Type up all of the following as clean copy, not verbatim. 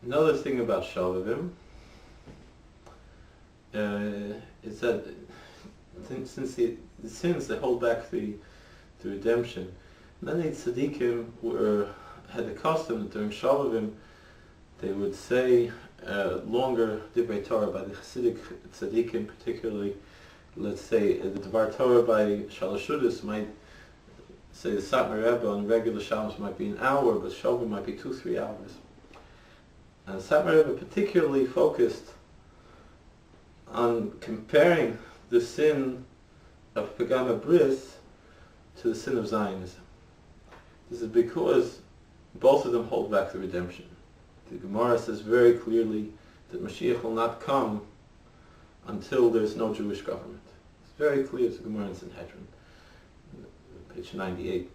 Another thing about Shovavim is that since the sins they hold back the redemption, many tzaddikim had the custom that during Shovavim they would say longer divrei Torah by the Hasidic tzaddikim, particularly. Let's say the Dvar Torah by Shalashudas might say the Satmar Rebbe on regular Shabbos might be an hour, but Shovavim might be 2-3 hours. And Satmar Rebbe particularly focused on comparing the sin of Pagama Bris to the sin of Zionism. This is because both of them hold back the redemption. The Gemara says very clearly that Mashiach will not come until there's no Jewish government. It's very clear, it's the Gemara in Sanhedrin, page 98.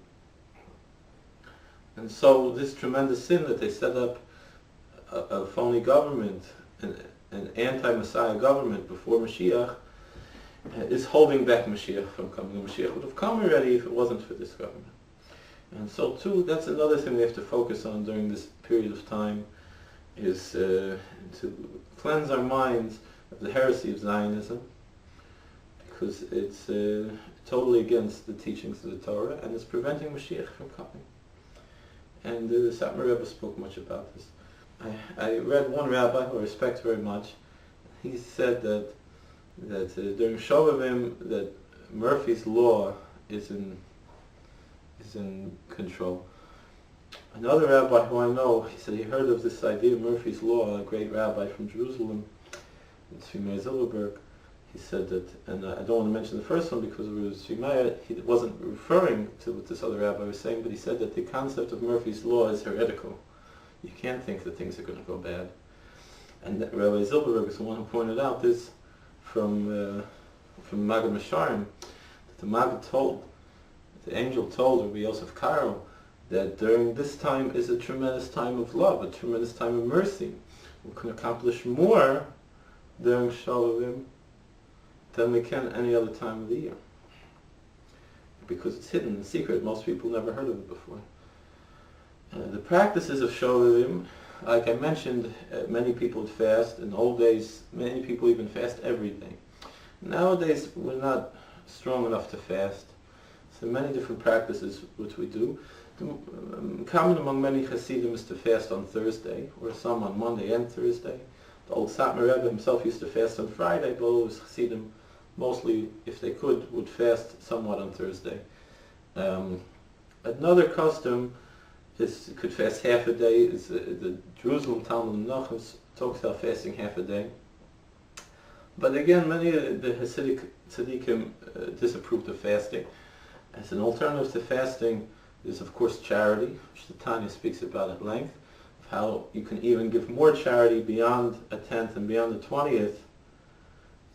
And so this tremendous sin that they set up a phony government, an anti-Messiah government before Mashiach, is holding back Mashiach from coming. Mashiach would have come already if it wasn't for this government. And so too, that's another thing we have to focus on during this period of time, is to cleanse our minds of the heresy of Zionism, because it's totally against the teachings of the Torah, and it's preventing Mashiach from coming. And the Satmar Rebbe spoke much about this. I read one rabbi who I respect very much. He said that during Shovavim that Murphy's law is in control. Another rabbi who I know, he said he heard of this idea of Murphy's law, a great rabbi from Jerusalem, Tzvi Zilberberg. He said that, and I don't want to mention the first one because it was Tzvi, he wasn't referring to what this other rabbi was saying, but he said that the concept of Murphy's law is heretical. You can't think that things are going to go bad. And Rabbi Zilberberg is the one who pointed out this from Maggid Masharim, that the Maggid told, the angel told Rabbi Yosef Karo, that during this time is a tremendous time of love, a tremendous time of mercy. We can accomplish more during Shovavim than we can any other time of the year. Because it's hidden in secret, most people never heard of it before. The practices of Shovavim, like I mentioned, many people would fast. In the old days, many people even fast every day. Nowadays, we're not strong enough to fast. So many different practices which we do. Common among many Hasidim is to fast on Thursday, or some on Monday and Thursday. The old Satmar Rebbe himself used to fast on Friday, but all his Hasidim, mostly, if they could, would fast somewhat on Thursday. Another custom is you could fast half a day. The Jerusalem Talmud Menachos talks about fasting half a day. But again, many of the Hasidic tzaddikim disapproved of fasting. As an alternative to fasting is, of course, charity, which the Tanya speaks about at length, of how you can even give more charity beyond a tenth and beyond the 20th.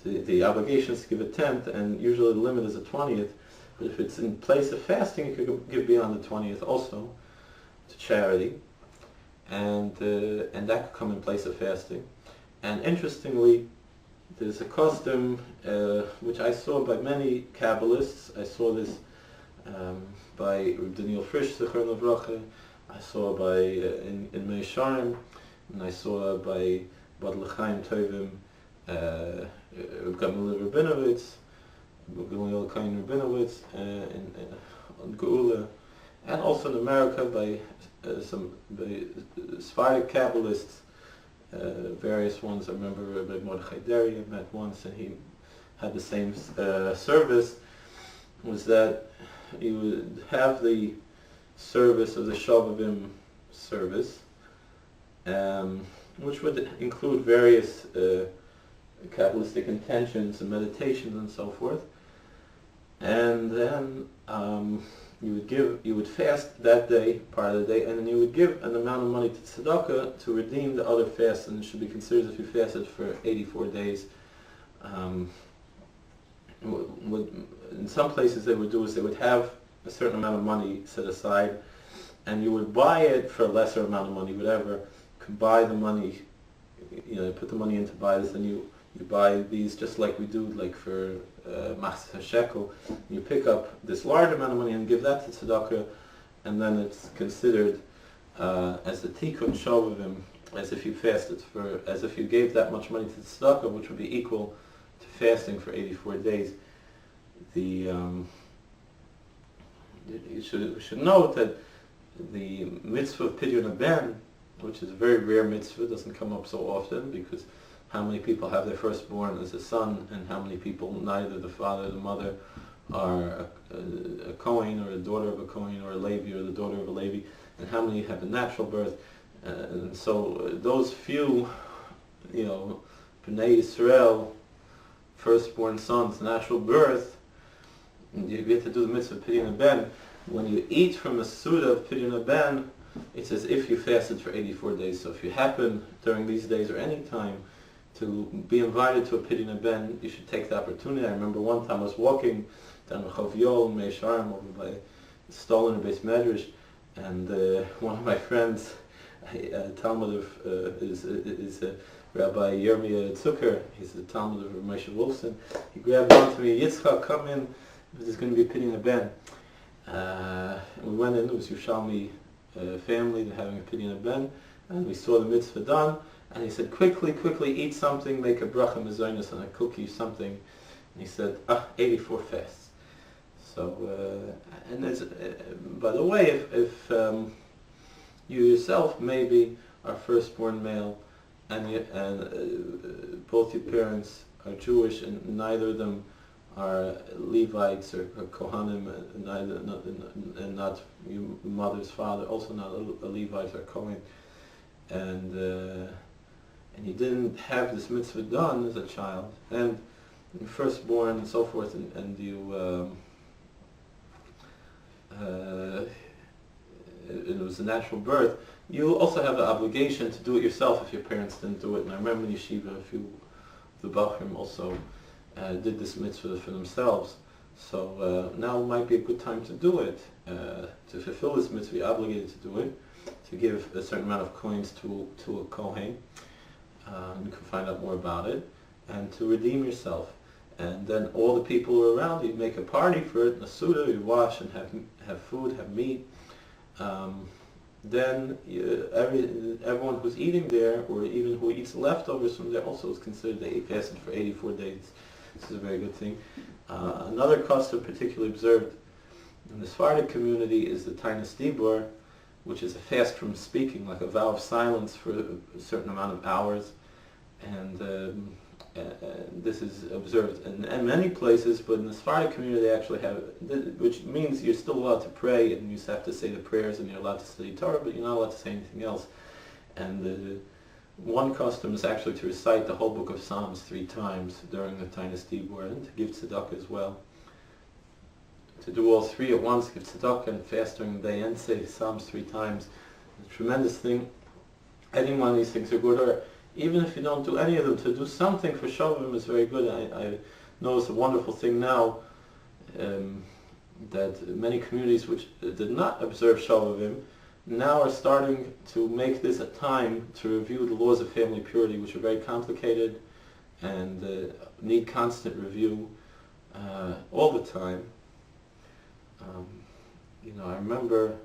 The obligation is to give a tenth, and usually the limit is a 20th. But if it's in place of fasting, you could give beyond the 20th also to charity, and that could come in place of fasting. And interestingly, there's a custom which I saw by many Kabbalists. I saw this by Daniel Frisch, Zechron Livracha. I saw by in Mei Sharim, and I saw by Bad L'chaim Tovim, Gamaliel Rabinowitz, in Geula, and also in America by some Sephardic Kabbalists, various ones. I remember Rabbi Mordechai Deri I met once, and he had the same service, was that he would have the service of the Shovavim service, which would include various Kabbalistic intentions and meditations and so forth. And then you would fast that day, part of the day, and then you would give an amount of money to tzedakah to redeem the other fasts, and it should be considered if you fasted for 84 days. What in some places they would do is they would have a certain amount of money set aside, and you would buy it for a lesser amount of money, whatever. You could buy the money, put the money in to buy this, and you buy these just like we do, like for Machzah Shekel. You pick up this large amount of money and give that to tzedakah, and then it's considered as the tikkun Shovavim as if you fasted as if you gave that much money to the tzedakah, which would be equal to fasting for 84 days. You should note that the mitzvah of Pidyon Ben, which is a very rare mitzvah, doesn't come up so often, because how many people have their firstborn as a son, and how many people, neither the father or the mother, are a Kohen, or a daughter of a Kohen, or a Levi, or the daughter of a Levi, and how many have a natural birth. And so those few, Bnei Yisrael, firstborn sons, natural birth, you get to do the mitzvah of Pidyon Ben. When you eat from a suda of Pidyon Ben, it's as if you fasted for 84 days. So if you happen during these days or any time to be invited to a Pidyon Ben, you should take the opportunity. I remember one time I was walking down Shovavim, Mei Sharm, over by Stolen Beis Medrash, and one of my friends, Talmud of is Rabbi Yirmiyah Zucker. He's the Talmud of Moshe Wolfson. He grabbed onto me, Yitzchak, come in. There's going to be a Pidyon Ben. And we went in. It was Yerushalmi family having a Pidyon Ben, and we saw the mitzvah done. And he said, quickly, eat something, make a bracha mezainis on a cookie, something. And he said, 84 fasts. So, and there's, by the way, if you yourself maybe are firstborn male, and both your parents are Jewish, and neither of them are Levites or Kohanim, and not your mother's father, also not a Levite or Kohen, and you didn't have this mitzvah done as a child, and you're firstborn and so forth, and you it was a natural birth, you also have the obligation to do it yourself if your parents didn't do it. And I remember in Yeshiva, a few of the Bachrim also did this mitzvah for themselves. So now might be a good time to do it, to fulfill this mitzvah. You're obligated to do it, to give a certain amount of coins to a Kohen. You can find out more about it, and to redeem yourself. And then all the people who are around you make a party for it, a suda, you wash and have food, have meat. Then everyone who's eating there, or even who eats leftovers from there, also is considered they fasted for 84 days. This is a very good thing. Another custom particularly observed in the Sephardic community is the Tainas Dibur, which is a fast from speaking, like a vow of silence for a certain amount of hours. And this is observed in many places, but in the Sephardic community they actually have it, which means you're still allowed to pray, and you have to say the prayers, and you're allowed to study Torah, but you're not allowed to say anything else. And one custom is actually to recite the whole book of Psalms 3 times during the Tainas Dibur, and to give tzedakah as well. To do all 3 at once, give tzedakah and fast during the day, and say Psalms 3 times. It's a tremendous thing. Any one of these things are good, or even if you don't do any of them, to do something for Shovavim is very good. I know it's a wonderful thing now that many communities which did not observe Shovavim now are starting to make this a time to review the laws of family purity, which are very complicated and need constant review all the time. I remember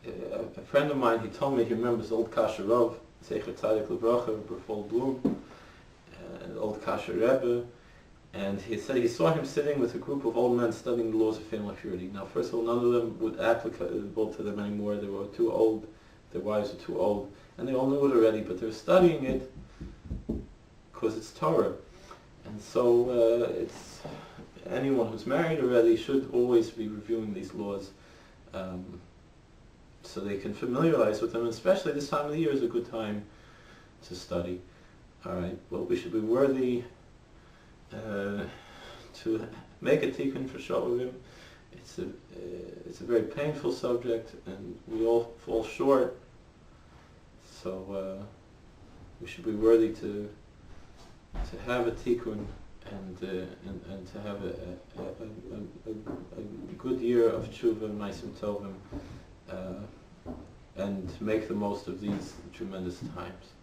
a friend of mine, he told me he remembers old Kasher Rav, Zecher Tzadik Levracha, Berfol Blum, old Kasher Rebbe, and he said he saw him sitting with a group of old men studying the laws of family purity. Now, first of all, none of them would applicable to them anymore. They were too old, their wives were too old, and they all knew it already, but they were studying it because it's Torah. And so it's anyone who's married already should always be reviewing these laws, so they can familiarize with them, especially this time of the year is a good time to study. Alright, well, we should be worthy to make a tikkun for Shovavim. It's a very painful subject, and we all fall short, so we should be worthy to have a tikkun and to have a good year of tshuva, ma'asim tovim, and make the most of these tremendous times.